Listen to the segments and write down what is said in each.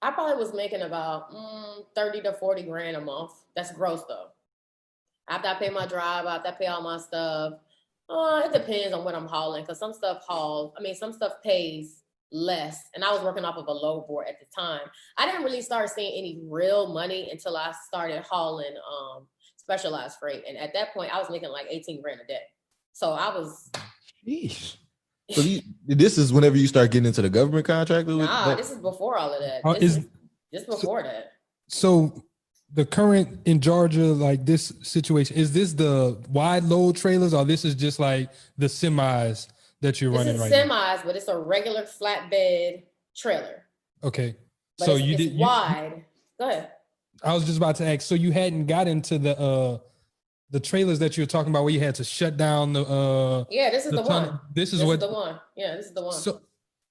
I probably was making about 30 to 40 grand a month. That's gross though. After I pay my drive, after I pay all my stuff, it depends on what I'm hauling. Cause some stuff pays less. And I was working off of a low board at the time. I didn't really start seeing any real money until I started hauling specialized freight. And at that point I was making like 18 grand a day. So I was Sheesh. So this is whenever you start getting into the government contract? Nah, this is before all of that. This is just before that. So the current in Georgia, like this situation, is this the wide load trailers or this is just like the semis that you're running right now? This is semis, but it's a regular flatbed trailer. Okay. But so it's wide. Go ahead. I was just about to ask, so you hadn't got into the trailers that you were talking about where you had to shut down the yeah, this is the one. This is the one. Yeah, this is the one.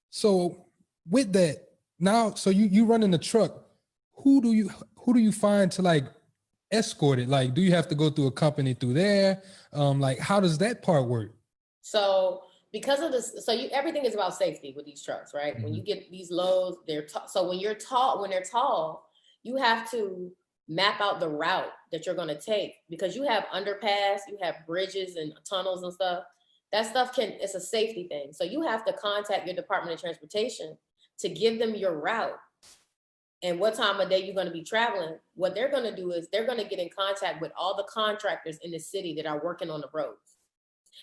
So with that, now so you running the truck, who do you find to like escort it? Like, do you have to go through a company through there? Like how does that part work? So because of this, everything is about safety with these trucks, right? Mm-hmm. When you get these loads, so when they're tall, you have to map out the route that you're going to take because you have underpass, you have bridges and tunnels and stuff. That stuff it's a safety thing. So you have to contact your Department of Transportation to give them your route and what time of day you're going to be traveling. What they're going to do is they're going to get in contact with all the contractors in the city that are working on the roads.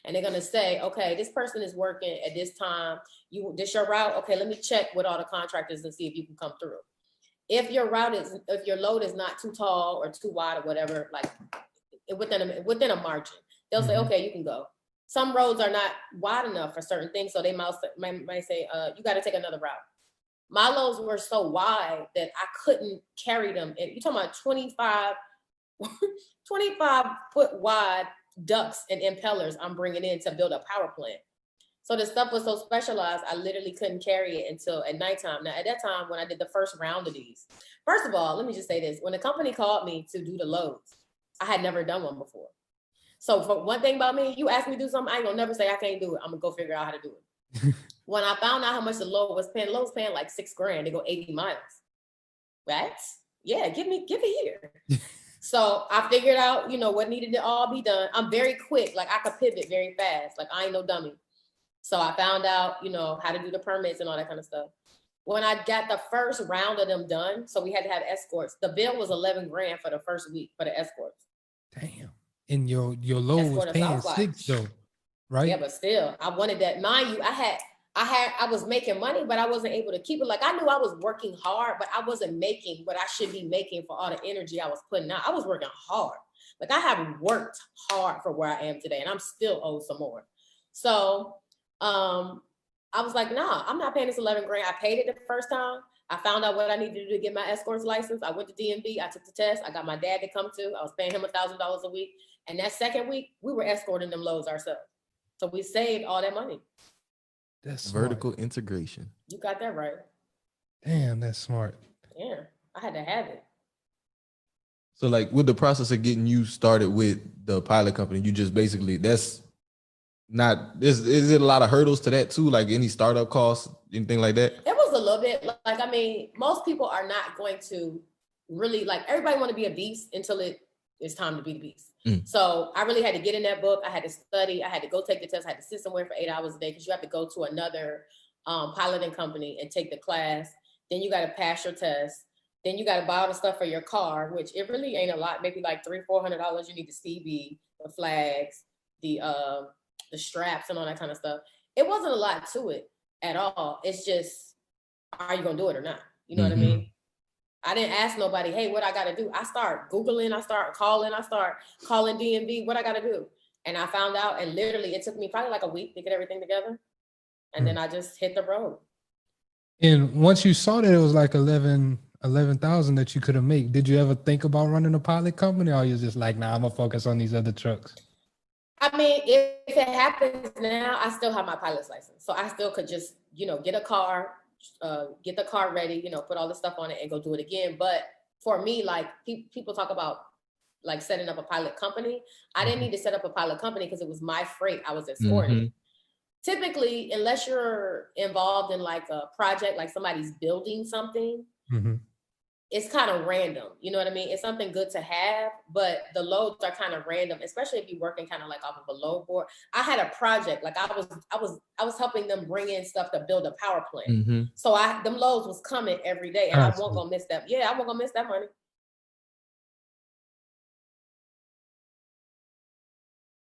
And they're going to say, okay, this person is working at this time. This your route? Okay, let me check with all the contractors and see if you can come through. If your load is not too tall or too wide or whatever, like within a margin, they'll say, okay, you can go. Some roads are not wide enough for certain things. So they might say, you got to take another route. My loads were so wide that I couldn't carry them. And you're talking about 25 foot wide ducts and impellers I'm bringing in to build a power plant. So the stuff was so specialized, I literally couldn't carry it until at nighttime. Now, at that time, when I did the first round of these, first of all, let me just say this. When the company called me to do the loads, I had never done one before. So for one thing about me, you ask me to do something, I ain't gonna never say I can't do it. I'm gonna go figure out how to do it. When I found out how much the load was paying like $6 grand to go 80 miles. What? Yeah, give me here. So I figured out, what needed to all be done. I'm very quick. Like I could pivot very fast. Like I ain't no dummy. So I found out, how to do the permits and all that kind of stuff. When I got the first round of them done, so we had to have escorts. The bill was 11 grand for the first week for the escorts. Damn. And your load was paying 6 though, right? Yeah, but still, I wanted that. Mind you, I was making money, but I wasn't able to keep it. Like I knew I was working hard, but I wasn't making what I should be making for all the energy I was putting out. I was working hard. Like I have worked hard for where I am today, and I'm still owed some more. So I was like, nah, I'm not paying this 11 grand. I paid it the first time. I found out what I needed to do to get my escort's license. I went to DMV. I took the test. I got my dad to come to. I was paying him $1,000 a week. And that second week, we were escorting them loads ourselves. So we saved all that money. That's vertical integration. You got that right. Damn, that's smart. Yeah, I had to have it. So like with the process of getting you started with the pilot company, you just basically is it a lot of hurdles to that too? Like any startup costs, anything like that? It was a little bit. Like, I mean, most people are not going to really, like, everybody want to be a beast until it's time to be the beast. So I really had to get in that book. I had to study. I had to go take the test. I had to sit somewhere for 8 hours a day because you have to go to another piloting company and take the class. Then you got to pass your test. Then you got to buy all the stuff for your car, which it really ain't a lot. Maybe like $300-$400. You need the CB, the flags, the straps and all that kind of stuff. It wasn't a lot to it at all. It's just, are you gonna do it or not? You know what I mean? I didn't ask nobody, hey, what I gotta do? I start Googling, I start calling DMV, what I gotta do? And I found out, and literally it took me probably like a week to get everything together. And then I just hit the road. And once you saw that it was like 11,000 that you could have made, did you ever think about running a pilot company, or you're just like, nah, I'm gonna focus on these other trucks? I mean, if it happens now, I still have my pilot's license. So I still could just, get a car, get the car ready, put all the stuff on it and go do it again. But for me, like people talk about like setting up a pilot company. I didn't need to set up a pilot company because it was my freight I was escorting. Typically, unless you're involved in like a project, like somebody's building something, Mhm. it's kind of random. You know what I mean? It's something good to have, but the loads are kind of random, especially if you're working kind of like off of a load board. I had a project, like I was helping them bring in stuff to build a power plant. Mm-hmm. So them loads was coming every day, and I wasn't gonna miss that. Yeah, I wasn't gonna miss that money.